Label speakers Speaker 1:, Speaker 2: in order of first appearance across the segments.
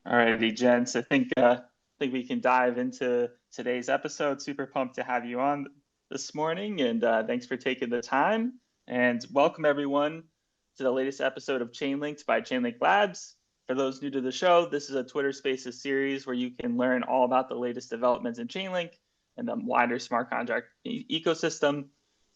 Speaker 1: All righty, gents. I think we can dive into today's episode. Super pumped to have you on this morning, and thanks for taking the time. And welcome everyone to the latest episode of Chainlinked by Chainlink Labs. For those new to the show, this is a Twitter Spaces series where you can learn all about the latest developments in Chainlink and the wider smart contract ecosystem.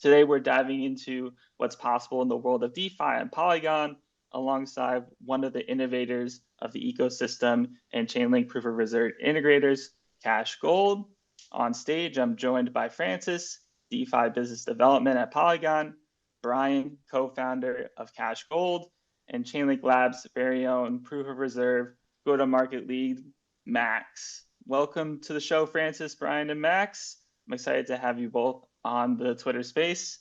Speaker 1: Today, we're diving into what's possible in the world of DeFi and Polygon, alongside one of the innovators of the ecosystem and Chainlink Proof of Reserve integrators, Cash Gold. On stage, I'm joined by Francis, DeFi Business Development at Polygon, Brian, co-founder of Cash Gold, and Chainlink Labs' very own Proof of Reserve go-to-market lead, Max. Welcome to the show, Francis, Brian, and Max. I'm excited to have you both on the Twitter space.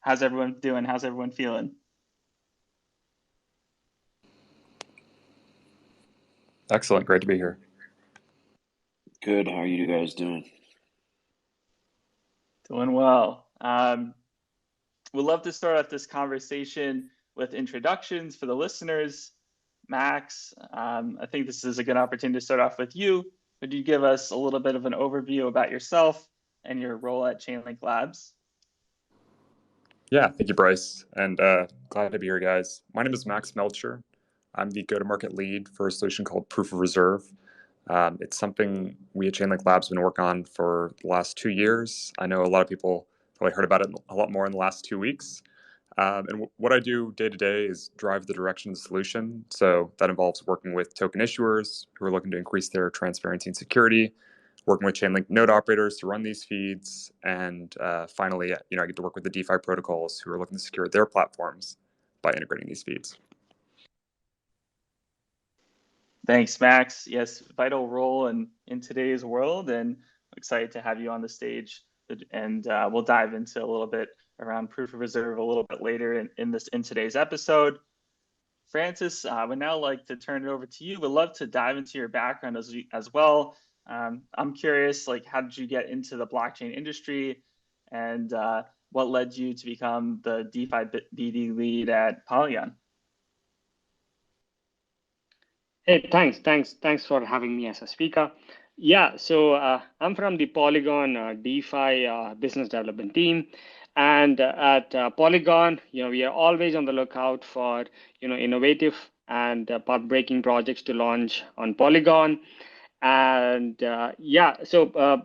Speaker 1: How's everyone doing? How's everyone feeling?
Speaker 2: Excellent. Great to be here.
Speaker 3: Good. How are you guys doing?
Speaker 1: Doing well. We'd love to start off this conversation with introductions for the listeners. Max, I think this is a good opportunity to start off with you. Could you give us a little bit of an overview about yourself and your role at Chainlink Labs?
Speaker 2: Yeah, thank you, Bryce, and glad to be here, guys. My name is Max Melcher. I'm the go-to-market lead for a solution called Proof of Reserve. It's something we at Chainlink Labs have been working on for the last 2 years. I know a lot of people probably heard about it a lot more in the last 2 weeks. And what I do day to day is drive the direction of the solution. So that involves working with token issuers who are looking to increase their transparency and security, working with Chainlink node operators to run these feeds, and finally, I get to work with the DeFi protocols who are looking to secure their platforms by integrating these feeds.
Speaker 1: Thanks, Max. Yes, vital role in today's world, and excited to have you on the stage. And we'll dive into a little bit around Proof of Reserve a little bit later in today's episode. Francis, I would now like to turn it over to you. We'd love to dive into your background as well. I'm curious, like, how did you get into the blockchain industry, and what led you to become the DeFi BD lead at Polygon?
Speaker 4: Hey, thanks for having me as a speaker. Yeah, so I'm from the Polygon DeFi business development team, and at Polygon, we are always on the lookout for innovative and path-breaking projects to launch on Polygon. And so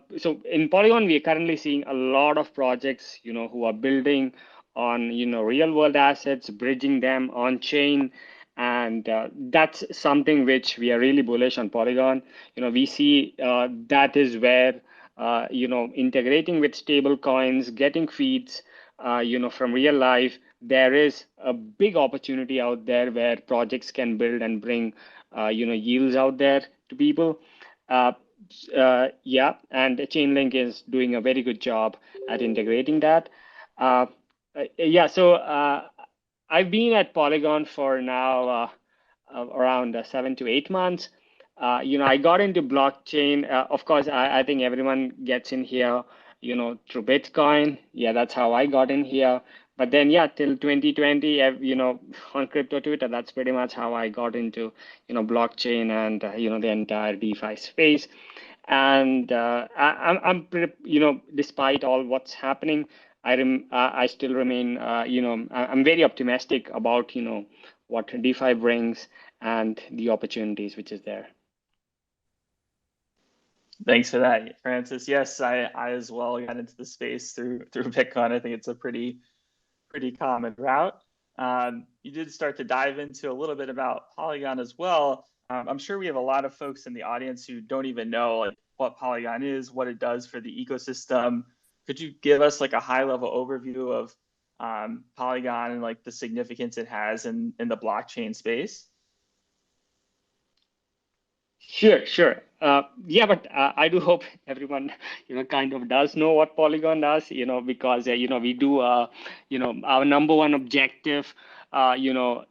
Speaker 4: in Polygon, we are currently seeing a lot of projects who are building on real-world assets, bridging them on chain. And that's something which we are really bullish on Polygon. We see that is where integrating with stable coins, getting feeds from real life, there is a big opportunity out there where projects can build and bring yields out there to people. And Chainlink is doing a very good job at integrating that. I've been at Polygon for now around 7 to 8 months. I got into blockchain. Of course, I think everyone gets in here, through Bitcoin. Yeah, that's how I got in here. But then, till 2020, on crypto Twitter, that's pretty much how I got into, blockchain and, the entire DeFi space. And I'm despite all what's happening, I still remain, I'm very optimistic about, what DeFi brings and the opportunities which is there.
Speaker 1: Thanks for that, Francis. Yes, I as well got into the space through Bitcoin. I think it's a pretty common route. You did start to dive into a little bit about Polygon as well. I'm sure we have a lot of folks in the audience who don't even know what Polygon is, what it does for the ecosystem. Could you give us a high-level overview of Polygon and the significance it has in the blockchain space?
Speaker 4: Sure. But I do hope everyone, kind of does know what Polygon does, because, we do, our number one objective,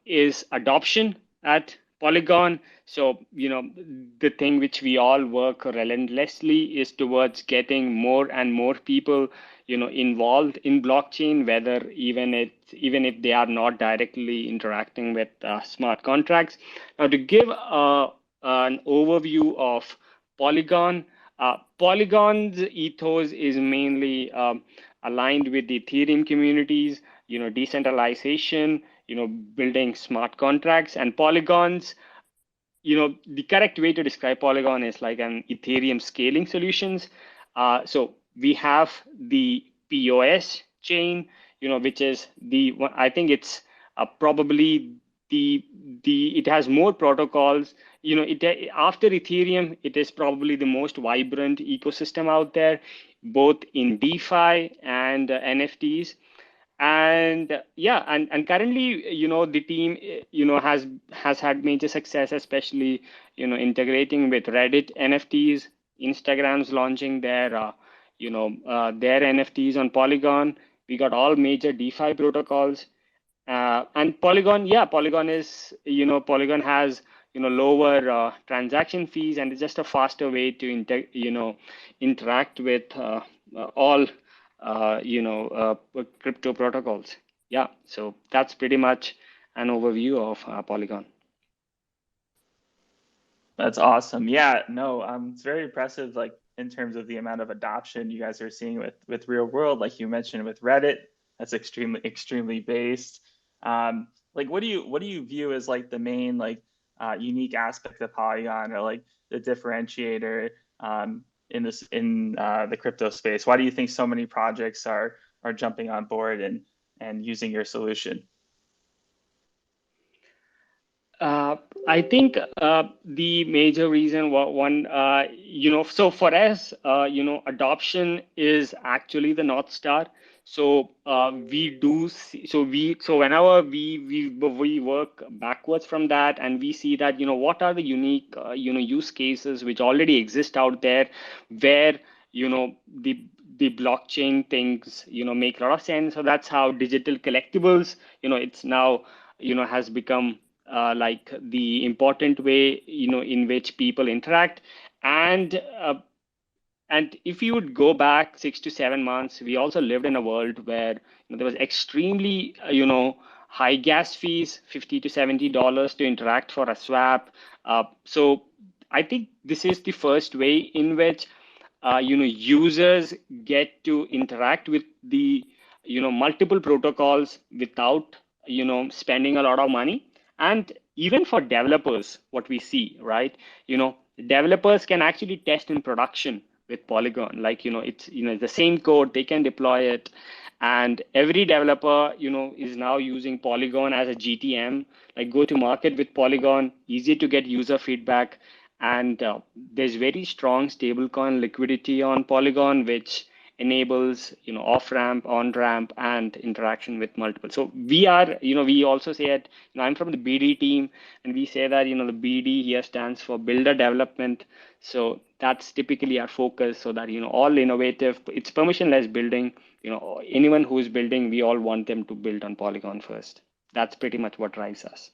Speaker 4: is adoption at Polygon. So, the thing which we all work relentlessly is towards getting more and more people, involved in blockchain, whether even if they are not directly interacting with smart contracts. Now, to give an overview of Polygon. Polygon's ethos is mainly aligned with the Ethereum communities, decentralization, building smart contracts, and Polygon's, the correct way to describe Polygon is like an Ethereum scaling solutions. So we have the POS chain, which is the one, I think it's probably it has more protocols. After Ethereum, it is probably the most vibrant ecosystem out there, both in DeFi and NFTs. And yeah, and currently, the team, has had major success, especially, integrating with Reddit NFTs. Instagram's launching their NFTs on Polygon. We got all major DeFi protocols. And Polygon, Polygon is, Polygon has, lower transaction fees, and it's just a faster way to interact with all crypto protocols. Yeah, so that's pretty much an overview of Polygon.
Speaker 1: That's awesome. Yeah, no, it's very impressive, like in terms of the amount of adoption you guys are seeing with real world, like you mentioned with Reddit. That's extremely based. Like what do you view as like the main unique aspect of Polygon, or like the differentiator in the crypto space? Why do you think so many projects are jumping on board and using your solution?
Speaker 4: I think the major reason, so for us, adoption is actually the North Star. So we do see, so whenever we work backwards from that, and we see that, what are the unique, use cases which already exist out there, where, the blockchain things, make a lot of sense. So that's how digital collectibles, it's now, has become like the important way, in which people interact. And if you would go back 6 to 7 months, we also lived in a world where there was extremely, high gas fees, $50 to $70 to interact for a swap. So I think this is the first way in which, users get to interact with the, multiple protocols without, spending a lot of money. And even for developers, what we see, right? Developers can actually test in production with Polygon. Like, it's, the same code, they can deploy it. And every developer, is now using Polygon as a GTM, like go to market with Polygon, easy to get user feedback. And there's very strong stablecoin liquidity on Polygon, which enables, off-ramp, on-ramp, and interaction with multiple. So we are, we also say it, I'm from the BD team, and we say that, the BD here stands for builder development. So that's typically our focus, so that, all innovative, it's permissionless building, anyone who is building, we all want them to build on Polygon first. That's pretty much what drives us.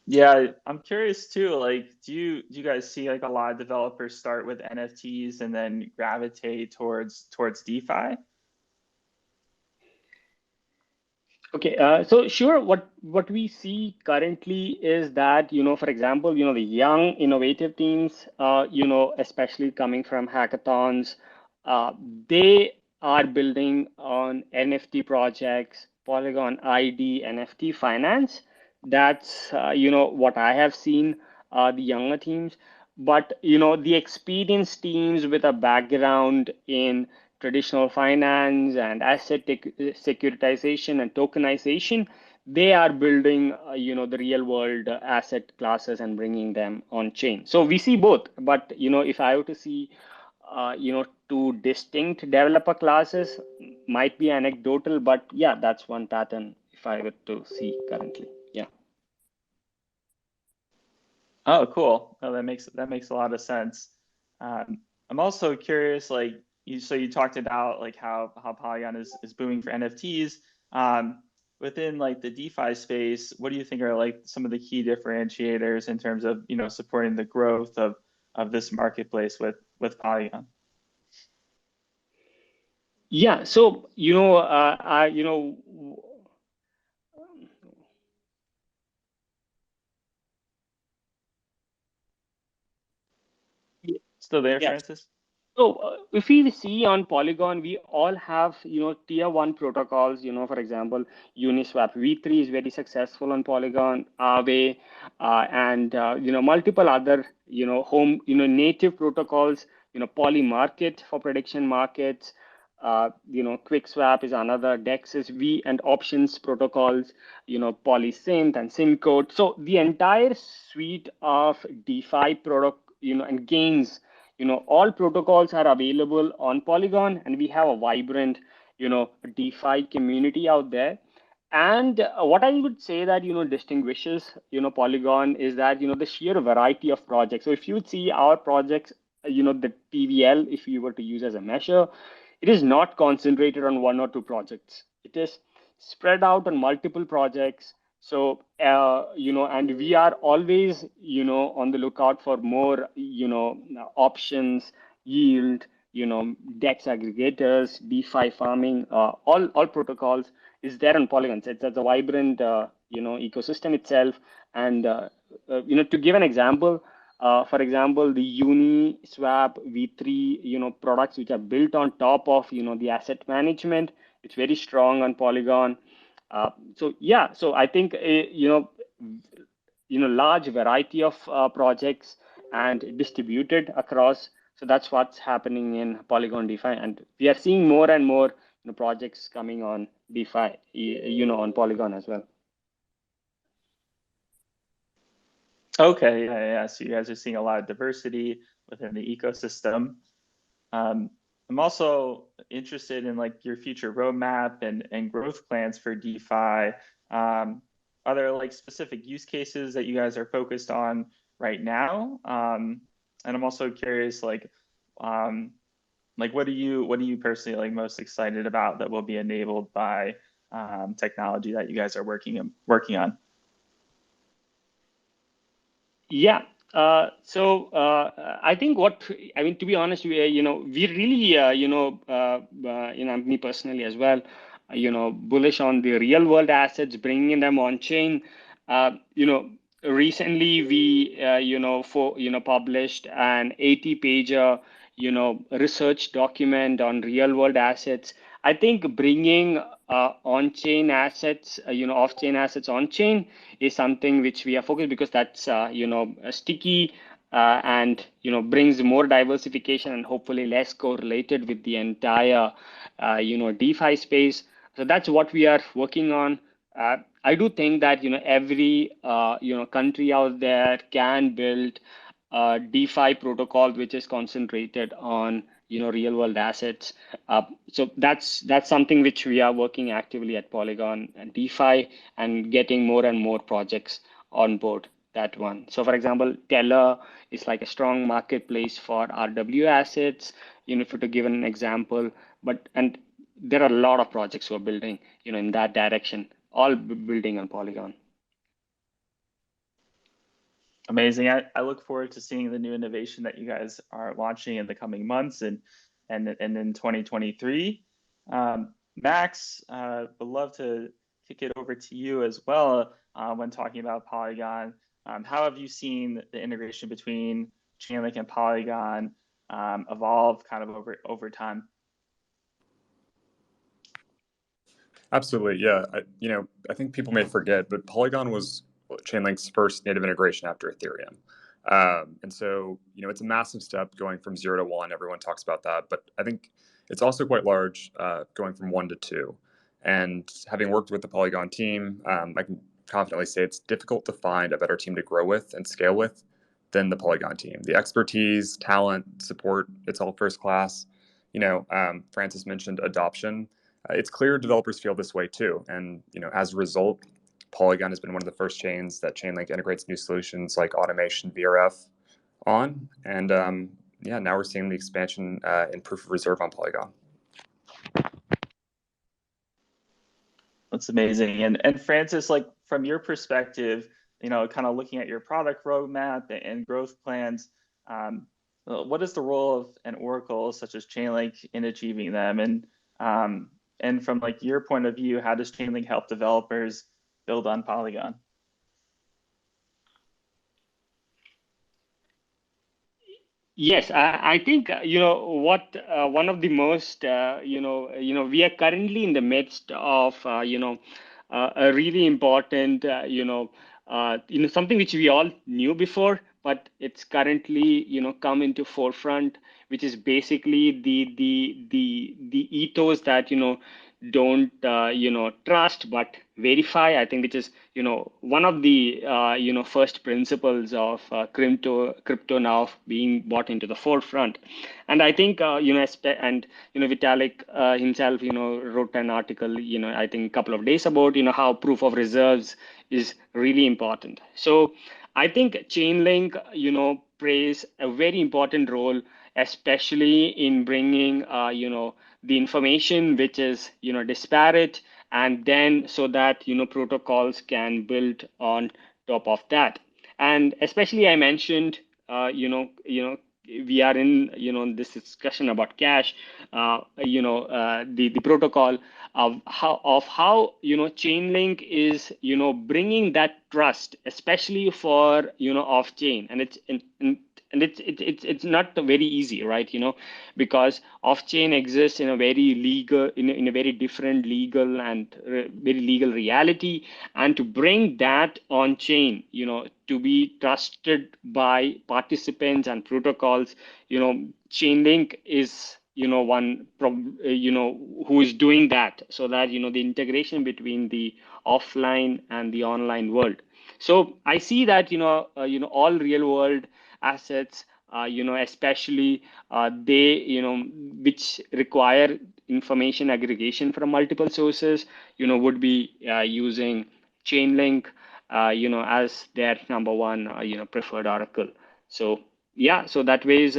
Speaker 1: Yeah, I'm curious too, like, do you guys see like a lot of developers start with NFTs and then gravitate towards DeFi?
Speaker 4: Okay, so sure, what we see currently is that, for example, the young innovative teams, especially coming from hackathons, they are building on NFT projects, Polygon ID, NFT finance. That's, what I have seen, the younger teams. But, the experienced teams with a background in traditional finance and asset securitization and tokenization, they are building, the real world asset classes and bringing them on chain. So we see both. But, if I were to see, two distinct developer classes, might be anecdotal, but yeah, that's one pattern if I were to see currently. Yeah.
Speaker 1: Oh, cool. Oh, that makes a lot of sense. I'm also curious, like you talked about like how Polygon is booming for NFTs. Within like the DeFi space, what do you think are like some of the key differentiators in terms of supporting the growth of this marketplace with Polygon?
Speaker 4: Yeah. So
Speaker 1: Still there,
Speaker 4: Yeah.
Speaker 1: Francis?
Speaker 4: So if we see on Polygon, we all have, tier one protocols, for example, Uniswap V3 is very successful on Polygon, Aave, and, multiple other, native protocols, Polymarket for prediction markets, QuickSwap is another, DEX is V and options protocols, Polysynth and Syncode. So the entire suite of DeFi product, and gains, all protocols are available on Polygon, and we have a vibrant, DeFi community out there. And what I would say that, distinguishes, Polygon is that, the sheer variety of projects. So if you see our projects, the TVL, if you were to use as a measure, it is not concentrated on one or two projects. It is spread out on multiple projects. So, and we are always, on the lookout for more, options, yield, DEX aggregators, DeFi farming, all protocols is there on Polygon. So it's a vibrant, ecosystem itself. And, to give an example, for example, the Uniswap V3, products which are built on top of, the asset management, it's very strong on Polygon. So I think large variety of projects and distributed across. So that's what's happening in Polygon DeFi, and we are seeing more and more projects coming on DeFi, on Polygon as well.
Speaker 1: Okay, yeah. So you guys are seeing a lot of diversity within the ecosystem. I'm also interested in like your future roadmap and growth plans for DeFi. Are there like specific use cases that you guys are focused on right now? And I'm also curious, like what are you personally like most excited about that will be enabled by technology that you guys are working on?
Speaker 4: Yeah. So I think to be honest, we really, me personally as well, bullish on the real world assets, bringing them on chain. Recently we, published an 80-pager, research document on real world assets. I think bringing on-chain assets, off-chain assets on-chain is something which we are focused, because that's, sticky and, brings more diversification and hopefully less correlated with the entire, DeFi space. So that's what we are working on. I do think that, every, country out there can build a DeFi protocol which is concentrated on, real world assets. So that's something which we are working actively at Polygon and DeFi, and getting more and more projects on board that one. So for example, Teller is like a strong marketplace for RW assets, if to give an example, and there are a lot of projects who are building, in that direction, all building on Polygon.
Speaker 1: Amazing. I look forward to seeing the new innovation that you guys are launching in the coming months and in 2023. Max, would love to kick it over to you as well when talking about Polygon. How have you seen the integration between Chainlink and Polygon evolve kind of over time?
Speaker 2: Absolutely, yeah. I think people may forget, but Polygon was Chainlink's first native integration after Ethereum. And so, it's a massive step going from 0 to 1. Everyone talks about that, but I think it's also quite large going from 1 to 2. And having worked with the Polygon team, I can confidently say it's difficult to find a better team to grow with and scale with than the Polygon team. The expertise, talent, support, it's all first class. Francis mentioned adoption. It's clear developers feel this way too. And, as a result, Polygon has been one of the first chains that Chainlink integrates new solutions like automation, VRF on. And now we're seeing the expansion in proof of reserve on Polygon.
Speaker 1: That's amazing. And Francis, like from your perspective, kind of looking at your product roadmap and growth plans, what is the role of an oracle such as Chainlink in achieving them? And from like your point of view, how does Chainlink help developers build on Polygon?
Speaker 4: Yes, I think what one of the most we are currently in the midst of a really important something which we all knew before, but it's currently come into forefront, which is basically the ethos that don't trust but verify. I think which is one of the first principles of crypto now being brought into the forefront. And I think Vitalik himself wrote an article I think a couple of days about how proof of reserves is really important. So I think Chainlink plays a very important role, especially in bringing the information which is disparate, and then so that protocols can build on top of that. And especially I mentioned we are in this discussion about cash, the protocol of how Chainlink is bringing that trust, especially for off chain. And it's not very easy, right? Because off chain exists in a very legal, in a very different legal and very legal reality, and to bring that on chain to be trusted by participants and protocols, Chainlink is one who is doing that, so that the integration between the offline and the online world. So I see that all real world assets, especially they which require information aggregation from multiple sources, would be using Chainlink as their number one preferred oracle. So yeah, so that ways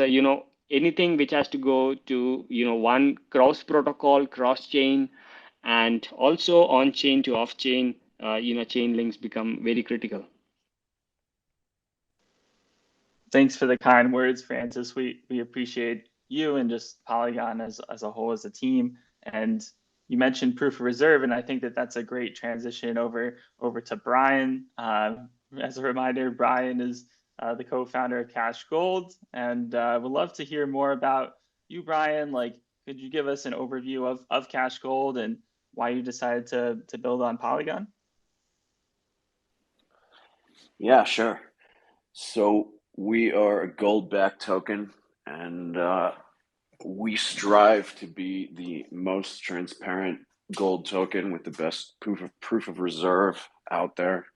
Speaker 4: anything which has to go to one cross protocol, cross chain, and also on chain to off chain, chain links become very critical.
Speaker 1: Thanks for the kind words, Francis. We appreciate you and just Polygon as a whole, as a team. And you mentioned proof of reserve, and I think that that's a great transition over to Brian. As a reminder, Brian is the co-founder of Cash Gold, and would love to hear more about you, Brian. Like, could you give us an overview of Cash Gold and why you decided to build on Polygon?
Speaker 3: Yeah, sure. So we are a gold-backed token, and we strive to be the most transparent gold token with the best proof of reserve out there.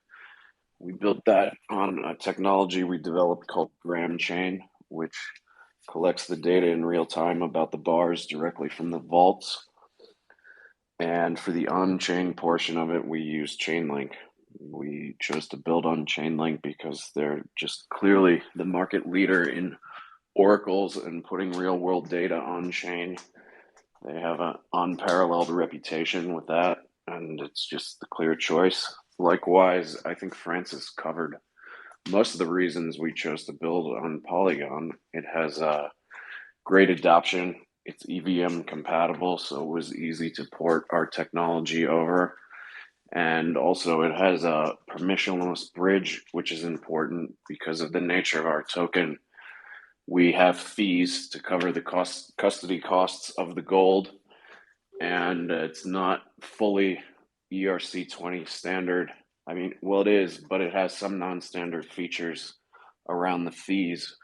Speaker 3: We built that on a technology we developed called Gram Chain, which collects the data in real time about the bars directly from the vaults. And for the on-chain portion of it, we use Chainlink. We chose to build on Chainlink because they're just clearly the market leader in oracles and putting real world data on chain. They have an unparalleled reputation with that, and it's just the clear choice. Likewise, I think Francis covered most of the reasons we chose to build on Polygon. It has a great adoption. It's EVM compatible, so it was easy to port our technology over. And also it has a permissionless bridge, which is important because of the nature of our token. We have fees to cover the custody costs of the gold, and it's not fully ERC20 standard. I mean, well, it is, but it has some non-standard features around the fees.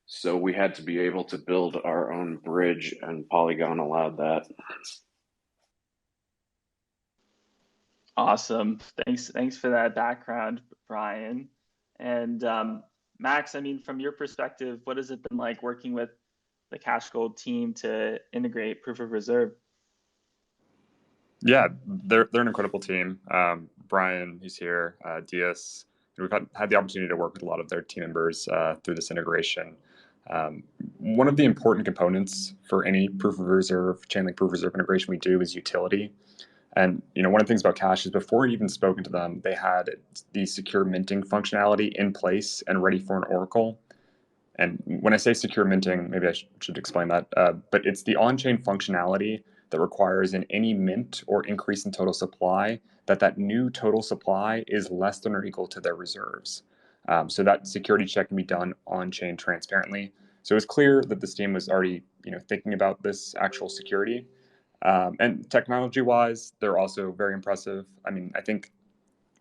Speaker 3: So we had to be able to build our own bridge, and Polygon allowed that.
Speaker 1: Awesome. Thanks for that background, Brian. And Max, I mean, from your perspective, what has it been like working with the Cash Gold team to integrate proof of reserve?
Speaker 2: Yeah, they're an incredible team. Brian, who's here, Diaz, we've had the opportunity to work with a lot of their team members through this integration. One of the important components for any proof of reserve, Chainlink proof of reserve integration we do is utility. And one of the things about Cash is before you even spoken to them, they had the secure minting functionality in place and ready for an oracle. And when I say secure minting, maybe I should explain that, but it's the on-chain functionality that requires in any mint or increase in total supply that new total supply is less than or equal to their reserves. So that security check can be done on-chain transparently. So it was clear that this team was already, thinking about this actual security. And technology-wise, they're also very impressive. I mean, I think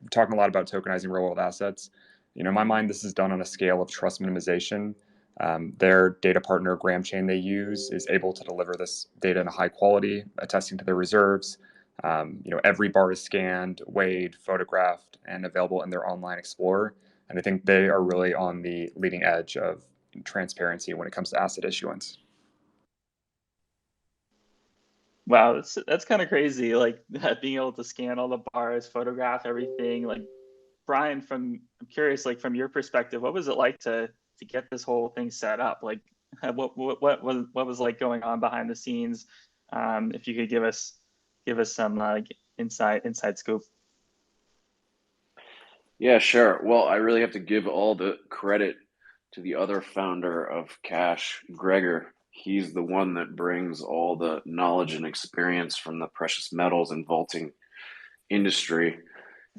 Speaker 2: we're talking a lot about tokenizing real-world assets. In my mind, this is done on a scale of trust minimization. Their data partner, Gram Chain, they use is able to deliver this data in a high quality, attesting to their reserves. Every bar is scanned, weighed, photographed, and available in their online explorer. And I think they are really on the leading edge of transparency when it comes to asset issuance.
Speaker 1: Wow, that's kind of crazy. Like being able to scan all the bars, photograph everything. Like Brian, I'm curious, like from your perspective, what was it like to get this whole thing set up? Like, what was like going on behind the scenes? If you could give us some like inside scoop.
Speaker 3: Yeah, sure. Well, I really have to give all the credit to the other founder of Cash, Gregor. He's the one that brings all the knowledge and experience from the precious metals and vaulting industry.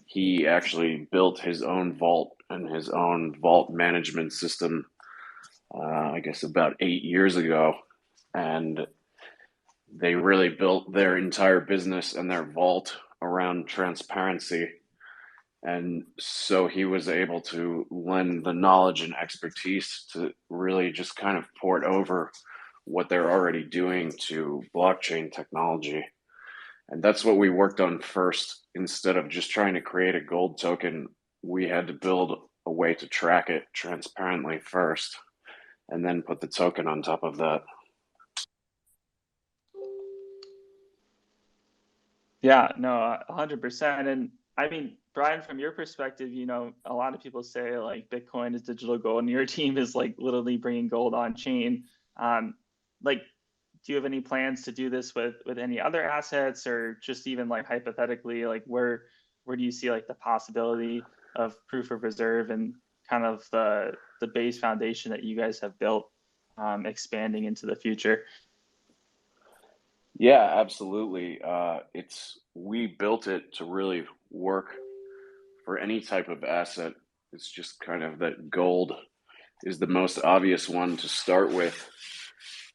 Speaker 3: He actually built his own vault and his own vault management system, I guess about 8 years ago. And they really built their entire business and their vault around transparency. And so he was able to lend the knowledge and expertise to really just kind of port over what they're already doing to blockchain technology. And that's what we worked on first. Instead of just trying to create a gold token, we had to build a way to track it transparently first, and then put the token on top of that.
Speaker 1: Yeah, no, 100%. And I mean, Brian, from your perspective, a lot of people say like Bitcoin is digital gold, and your team is like literally bringing gold on chain. Like, do you have any plans to do this with any other assets, or just even like hypothetically, like where do you see like the possibility of proof of reserve and kind of the base foundation that you guys have built expanding into the future?
Speaker 3: Yeah, absolutely. We built it to really work for any type of asset. It's just kind of that gold is the most obvious one to start with,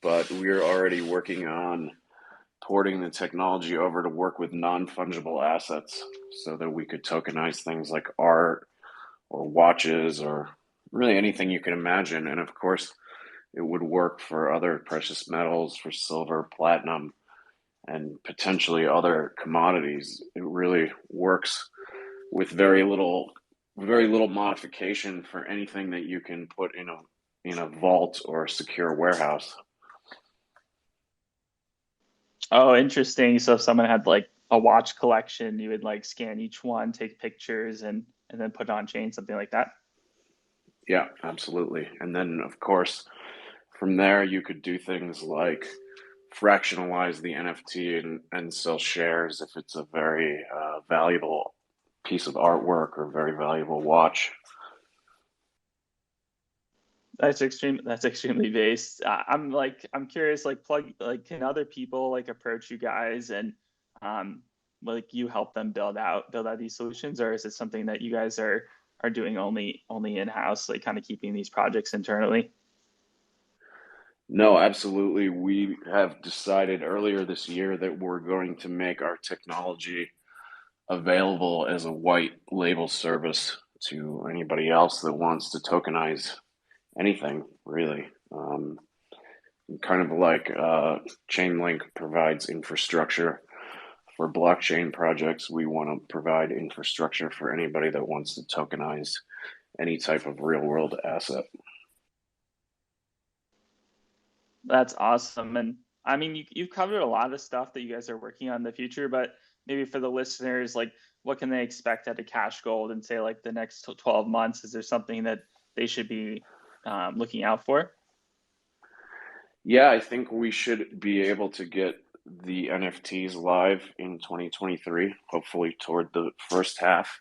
Speaker 3: but we're already working on porting the technology over to work with non-fungible assets so that we could tokenize things like art or watches or really anything you can imagine. And of course, it would work for other precious metals, for silver, platinum, and potentially other commodities. It really works with very little modification for anything that you can put in a vault or a secure warehouse.
Speaker 1: Oh, interesting. So if someone had like a watch collection, you would like scan each one, take pictures, and then put it on chain, something like that.
Speaker 3: Yeah, absolutely. And then of course, from there you could do things like fractionalize the NFT and sell shares if it's a very valuable piece of artwork or very valuable watch.
Speaker 1: That's extremely based. I'm curious, like can other people like approach you guys and like you help them build out these solutions, or is it something that you guys are doing only in-house, like kind of keeping these projects internally?
Speaker 3: No, absolutely. We have decided earlier this year that we're going to make our technology available as a white label service to anybody else that wants to tokenize anything, really. Kind of like Chainlink provides infrastructure for blockchain projects, we want to provide infrastructure for anybody that wants to tokenize any type of real world asset.
Speaker 1: That's awesome. And I mean, you've covered a lot of stuff that you guys are working on in the future, but maybe for the listeners, like what can they expect out of Cash Gold in say like the next 12 months? Is there something that they should be looking out for?
Speaker 3: Yeah, I think we should be able to get the NFTs live in 2023, hopefully toward the first half.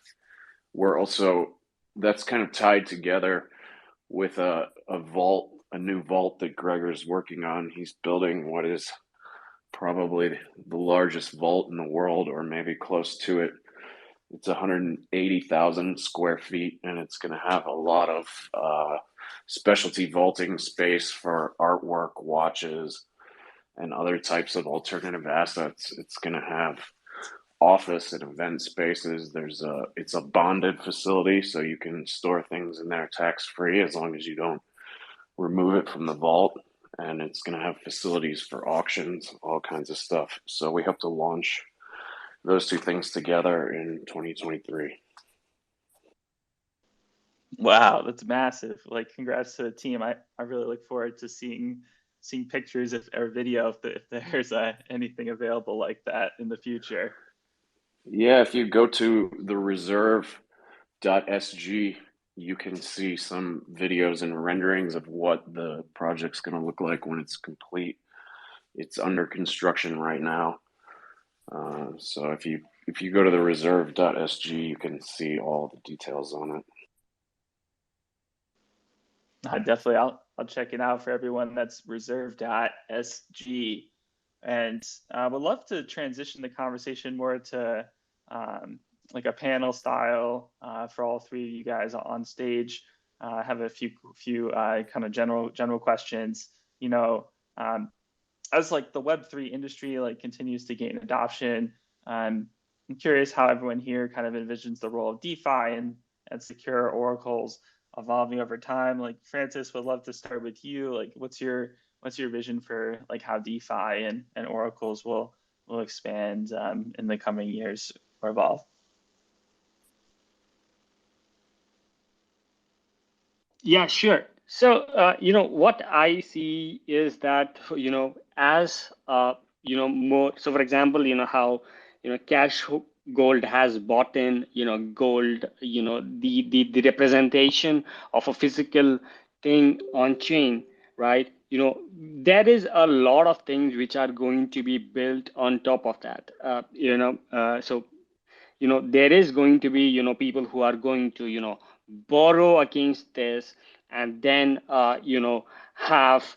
Speaker 3: We're also, that's kind of tied together with a vault, a new vault that Gregor's working on. He's building what is probably the largest vault in the world, or maybe close to it. It's 180,000 square feet, and it's going to have a lot of specialty vaulting space for artwork, watches, and other types of alternative assets. It's going to have office and event spaces. It's a bonded facility, so you can store things in there tax-free as long as you don't remove it from the vault. And it's going to have facilities for auctions, all kinds of stuff. So we hope to launch those two things together in 2023.
Speaker 1: Wow, that's massive. Like, congrats to the team. I really look forward to seeing pictures or video if there's anything available like that in the future.
Speaker 3: Yeah, if you go to the reserve.sg, you can see some videos and renderings of what the project's going to look like when it's complete. It's under construction right now. So if you go to the reserve.sg, you can see all the details on it.
Speaker 1: Definitely, I'll check it out for everyone. That's reserve.sg. And would love to transition the conversation more to like a panel style for all three of you guys on stage. I have a few kind of general questions. You know, as like the Web3 industry like continues to gain adoption, I'm curious how everyone here kind of envisions the role of DeFi and secure oracles evolving over time. Like, Francis, would love to start with you. Like, what's your vision for like how DeFi and oracles will expand in the coming years or evolve?
Speaker 4: Yeah, sure. So, what I see is that, as, more, so for example, how, Cash Gold has bought in, gold, the representation of a physical thing on chain, right? There is a lot of things which are going to be built on top of that, so, there is going to be, people who are going to, borrow against this and then, have,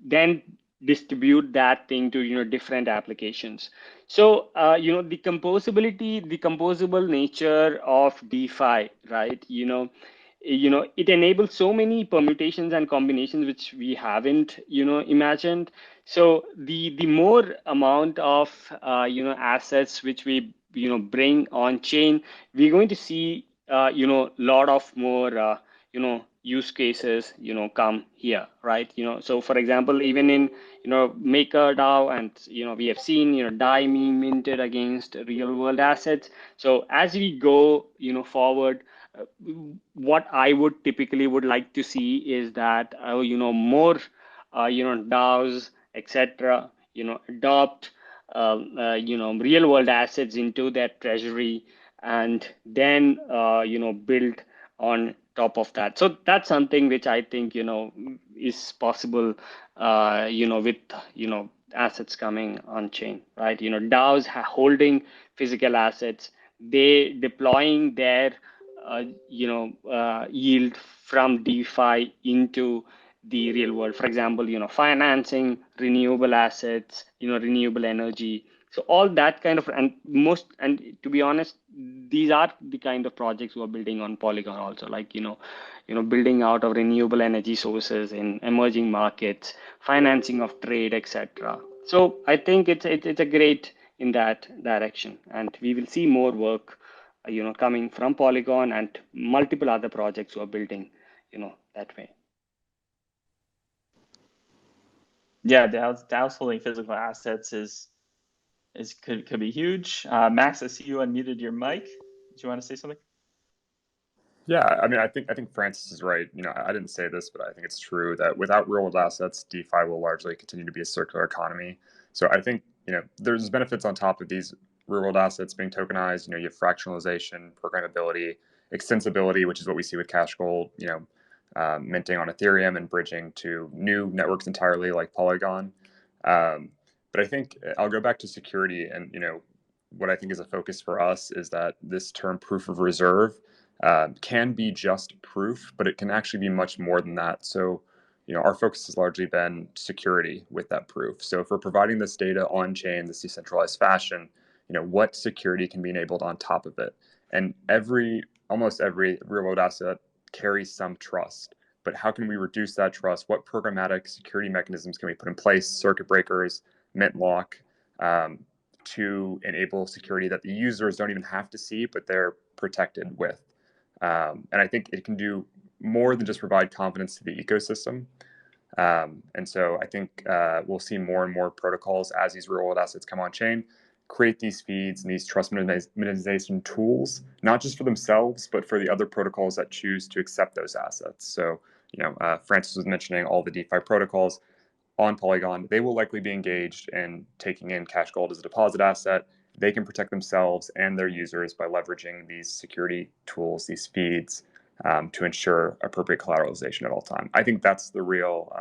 Speaker 4: then distribute that thing to, different applications. So, the composable nature of DeFi, right? It enables so many permutations and combinations which we haven't, imagined. So the more amount of assets which we bring on chain, we're going to see lot of more use cases come here, right? So for example, even in MakerDAO, and we have seen DAI being minted against real world assets. So as we go forward, what I would typically would like to see is that more DAOs, etc. Adopt real world assets into their treasury, and then build on top of that. So that's something which I think is possible with assets coming on chain, right? DAOs holding physical assets, they deploying their yield from DeFi into the real world. For example, financing renewable assets, renewable energy. So all that kind of, and to be honest, these are the kind of projects who are building on Polygon also, like, building out of renewable energy sources in emerging markets, financing of trade, etc. So I think it's a great in that direction, and we will see more work coming from Polygon and multiple other projects who are building that way.
Speaker 1: Yeah, DAOs holding physical assets could be huge. Max, I see you unmuted your mic. Do you want to say something?
Speaker 2: Yeah, I mean, I think Francis is right. I didn't say this, but I think it's true that without real-world assets, DeFi will largely continue to be a circular economy. So I think there's benefits on top of these real-world assets being tokenized. You have fractionalization, programmability, extensibility, which is what we see with Cash Gold. Minting on Ethereum and bridging to new networks entirely, like Polygon. But I think I'll go back to security, and what I think is a focus for us is that this term proof of reserve can be just proof, but it can actually be much more than that. So, our focus has largely been security with that proof. So if we're providing this data on chain, this decentralized fashion, what security can be enabled on top of it? And almost every real world asset carries some trust. But how can we reduce that trust? What programmatic security mechanisms can we put in place, circuit breakers, mint lock, to enable security that the users don't even have to see, but they're protected with? And I think it can do more than just provide confidence to the ecosystem. And so I think we'll see more and more protocols as these real world assets come on chain, create these feeds and these trust minimization tools, not just for themselves, but for the other protocols that choose to accept those assets. So, Francis was mentioning all the DeFi protocols on Polygon. They will likely be engaged in taking in Cash Gold as a deposit asset. They can protect themselves and their users by leveraging these security tools, these feeds, to ensure appropriate collateralization at all time. I think that's the real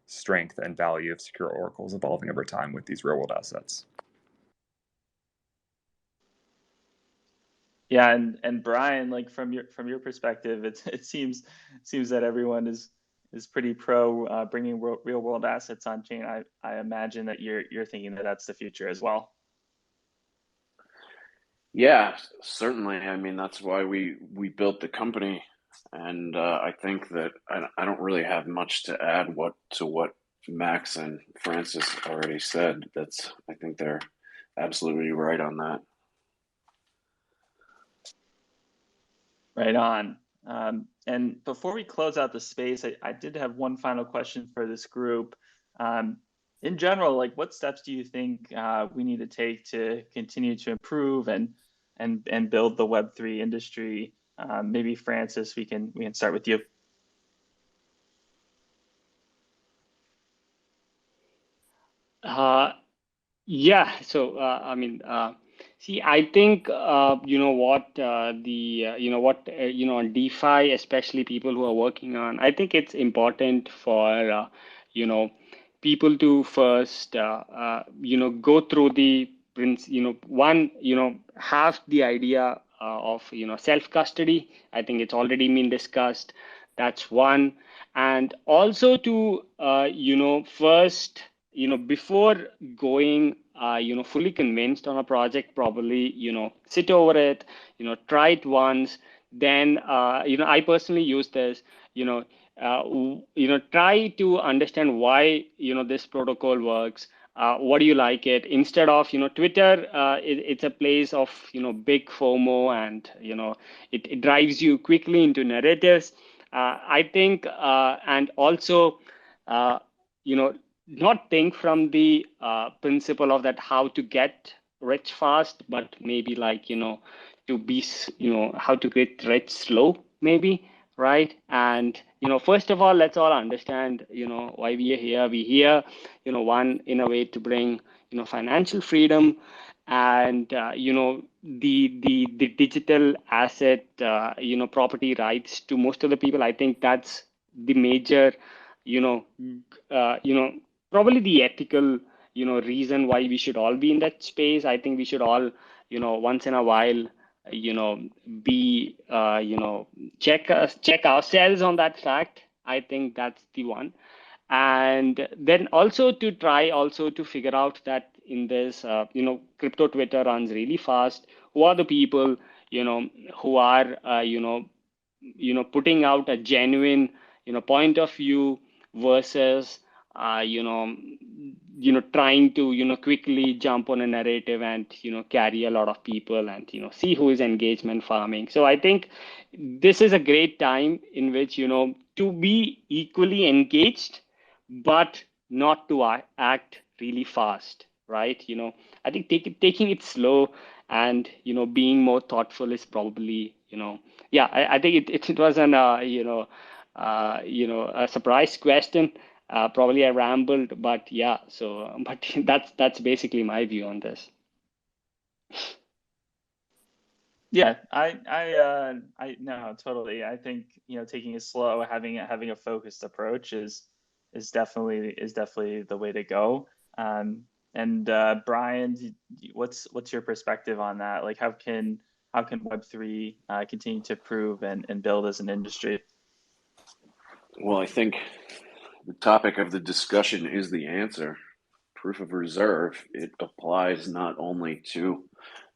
Speaker 2: strength and value of secure oracles evolving over time with these real world assets.
Speaker 1: Yeah, and Brian, like from your perspective, it seems that everyone is pretty pro bringing real world assets on chain. I imagine that you're thinking that that's the future as well.
Speaker 3: Yeah, certainly. I mean, that's why we built the company, and I think that I don't really have much to add to what Max and Francis already said. I think they're absolutely right on that.
Speaker 1: Right on. And before we close out the space, I did have one final question for this group. In general, like what steps do you think we need to take to continue to improve and build the Web3 industry? Maybe Francis, we can start with you.
Speaker 4: Yeah. So I mean, see, I think on DeFi, especially people who are working on, I think it's important for people to first go through the have the idea of self custody. I think it's already been discussed. That's one, and also to first before going fully convinced on a project, probably sit over it, try it once, then I personally use this, try to understand why this protocol works. What do you like it? Instead of Twitter, it's a place of big FOMO, and it drives you quickly into narratives. I think, and also not think from the principle of that how to get rich fast, but maybe like to be how to get rich slow, maybe, right? And first of all, let's all understand why we are here. We're here one, in a way, to bring financial freedom, and the digital asset property rights to most of the people. I think that's the major probably the ethical reason why we should all be in that space. I think we should all once in a while be check ourselves on that fact. I think that's the one. And then also to try also to figure out that in this crypto Twitter runs really fast. Who are the people who are putting out a genuine point of view versus trying to quickly jump on a narrative and carry a lot of people and see who is engagement farming. So I think this is a great time in which to be equally engaged, but not to act really fast, right? I think taking it slow and being more thoughtful is probably yeah. I think it was an a surprise question. Probably I rambled, but yeah. So, but that's basically my view on this.
Speaker 1: Yeah, I no, totally. I think taking it slow, having a focused approach is definitely the way to go. And Brian, what's your perspective on that? Like, how can Web3 continue to improve and build as an industry?
Speaker 3: Well, I think the topic of the discussion is the answer. Proof of reserve. It applies not only to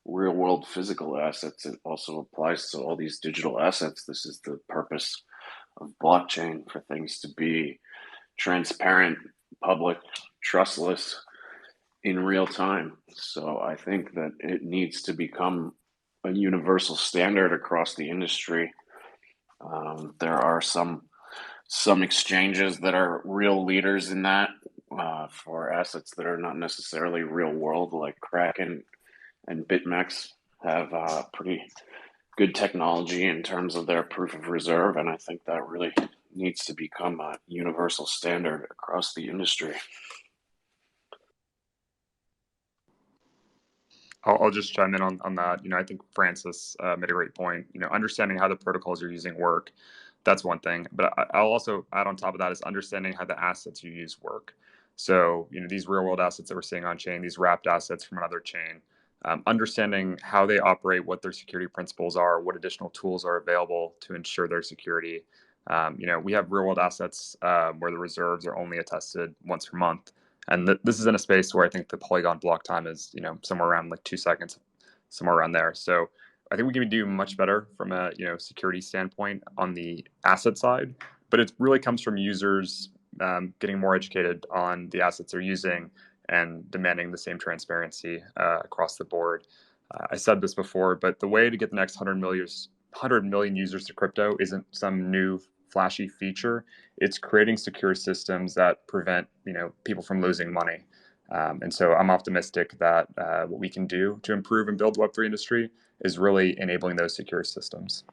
Speaker 3: real world physical assets. It also applies to all these digital assets. This is the purpose of blockchain, for things to be transparent, public, trustless in real time. So I think that it needs to become a universal standard across the industry. There are some exchanges that are real leaders in that for assets that are not necessarily real world, like Kraken and BitMEX have pretty good technology in terms of their proof of reserve, and I think that really needs to become a universal standard across the industry.
Speaker 2: I'll just chime in on that. I think Francis made a great point. Understanding how the protocols you're using work, that's one thing. But I'll also add on top of that is understanding how the assets you use work. So, these real world assets that we're seeing on chain, these wrapped assets from another chain, understanding how they operate, what their security principles are, what additional tools are available to ensure their security. We have real world assets where the reserves are only attested once per month. And this is in a space where I think the Polygon block time is, somewhere around like 2 seconds, somewhere around there. So I think we can do much better from a, security standpoint on the asset side, but it really comes from users getting more educated on the assets they're using and demanding the same transparency across the board. I said this before, but the way to get the next 100 million users to crypto isn't some new flashy feature. It's creating secure systems that prevent people from losing money. And so I'm optimistic that what we can do to improve and build the Web3 industry is really enabling those secure systems.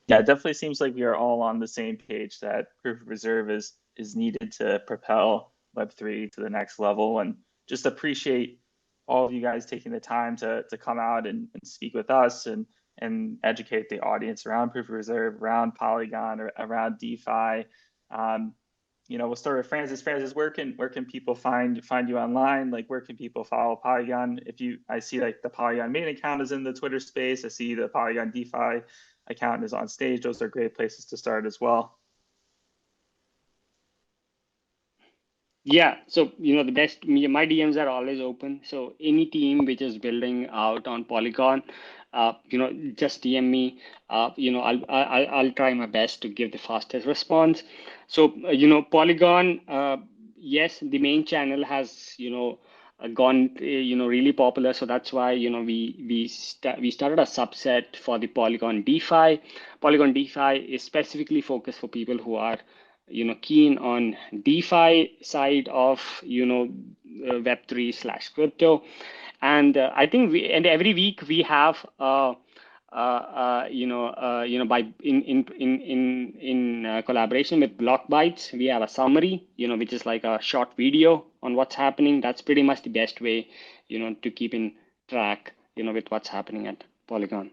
Speaker 1: Yeah, it definitely seems like we are all on the same page that proof of reserve is needed to propel Web3 to the next level, and just appreciate all of you guys taking the time to come out and speak with us and educate the audience around proof of reserve, around Polygon, or around DeFi. We'll start with Francis. Francis, where can people find you online? Like, where can people follow Polygon? I see like the Polygon main account is in the Twitter space. I see the Polygon DeFi account is on stage. Those are great places to start as well.
Speaker 4: Yeah, so the best, my DMs are always open. So any team which is building out on Polygon, just DM me. I'll try my best to give the fastest response. So Polygon, yes, the main channel has gone really popular. So that's why we started a subset for the Polygon DeFi. Polygon DeFi is specifically focused for people who are keen on DeFi side of Web3/crypto, and I think every week we have by in collaboration with Block Bytes, we have a summary which is like a short video on what's happening. That's pretty much the best way to keep in track with what's happening at Polygon.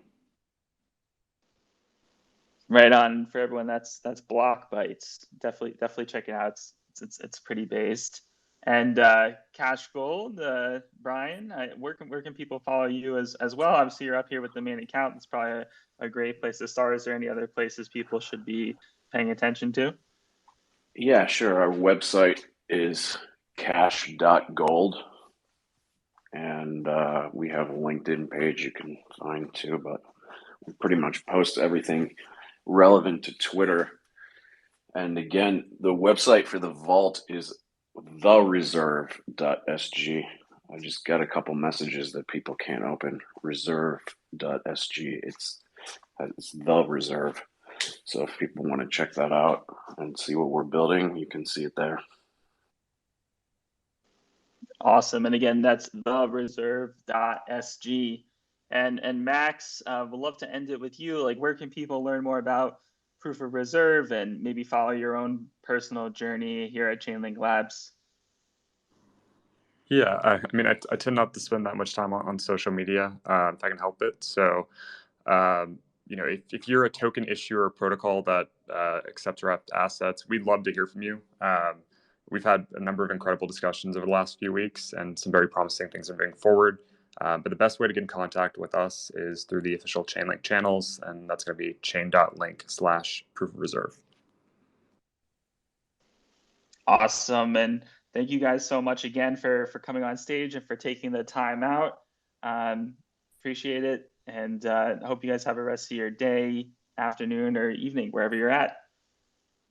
Speaker 1: Right on. For everyone, that's Block Bytes. Definitely check it out. It's pretty based. And Cash Gold, Brian, where can people follow you as well? Obviously, you're up here with the main account. It's probably a great place to start. Is there any other places people should be paying attention to?
Speaker 3: Yeah, sure. Our website is cash.gold, and we have a LinkedIn page you can find too, but we pretty much post everything relevant to Twitter. And again, the website for the vault is thereserve.sg. I just got a couple messages that people can't open. Reserve.sg. It's the reserve. So if people want to check that out and see what we're building, you can see it there.
Speaker 1: Awesome. And again, that's thereserve.sg. And Max, we'd love to end it with you. Like, where can people learn more about proof of reserve and maybe follow your own personal journey here at Chainlink Labs?
Speaker 2: Yeah, I mean, I tend not to spend that much time on social media if I can help it. So, if you're a token issuer or protocol that accepts wrapped assets, we'd love to hear from you. We've had a number of incredible discussions over the last few weeks, and some very promising things are moving forward. But the best way to get in contact with us is through the official Chainlink channels, and that's going to be chain.link/proof of reserve.
Speaker 1: Awesome. And thank you guys so much again for coming on stage and for taking the time out. Appreciate it. And I hope you guys have a rest of your day, afternoon, or evening, wherever you're at.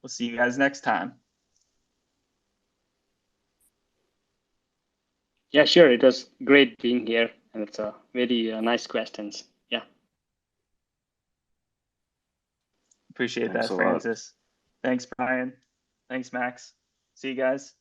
Speaker 1: We'll see you guys next time.
Speaker 4: Yeah, sure. It was great being here, and it's a very nice questions. Yeah.
Speaker 1: Appreciate
Speaker 3: Thanks
Speaker 1: that,
Speaker 3: a lot.
Speaker 1: Francis. Thanks, Brian. Thanks, Max. See you guys.